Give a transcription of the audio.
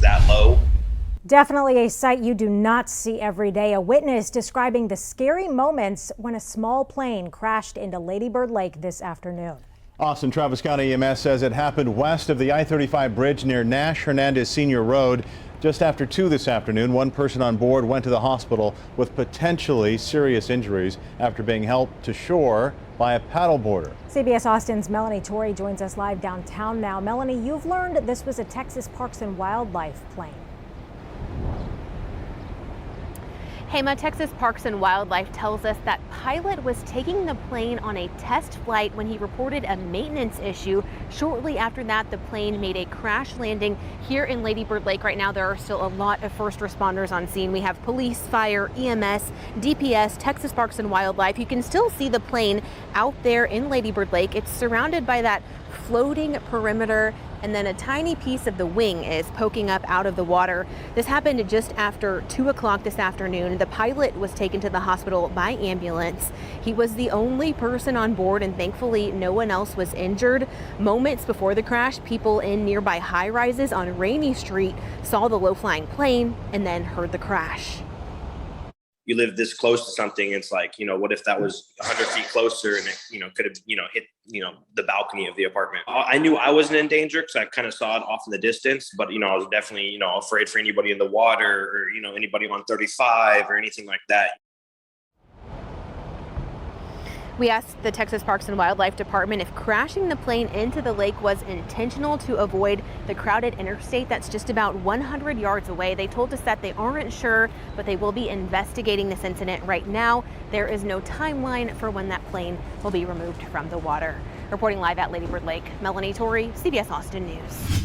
that low. Definitely a sight you do not see every day. A witness describing the scary moments when a small plane crashed into Lady Bird Lake this afternoon. Austin Travis County EMS says it happened west of the I-35 bridge near Nash Hernandez Senior Road. Just after 2 this afternoon, one person on board went to the hospital with potentially serious injuries after being helped to shore by a paddleboarder. CBS Austin's Melanie Torrey joins us live downtown now. Melanie, you've learned this was a Texas Parks and Wildlife plane. Hema, Texas Parks and Wildlife tells us that pilot was taking the plane on a test flight when he reported a maintenance issue. Shortly after that, the plane made a crash landing here in Lady Bird Lake. Right now, there are still a lot of first responders on scene. We have police, fire, EMS, DPS, Texas Parks and Wildlife. You can still see the plane out there in Lady Bird Lake. It's surrounded by that floating perimeter, and then a tiny piece of the wing is poking up out of the water. This happened just after 2 o'clock this afternoon. The pilot was taken to the hospital by ambulance. He was the only person on board, and thankfully no one else was injured. Moments before the crash, people in nearby high-rises on Rainey Street saw the low-flying plane and then heard the crash. You live this close to something, it's like, what if that was 100 feet closer and it, could have, hit, the balcony of the apartment. I knew I wasn't in danger because I kind of saw it off in the distance, but, I was definitely, afraid for anybody in the water or, anybody on 35 or anything like that. We asked the Texas Parks and Wildlife Department if crashing the plane into the lake was intentional to avoid the crowded interstate that's just about 100 yards away. They told us that they aren't sure, but they will be investigating this incident right now. There is no timeline for when that plane will be removed from the water. Reporting live at Lady Bird Lake, Melanie Torrey, CBS Austin News.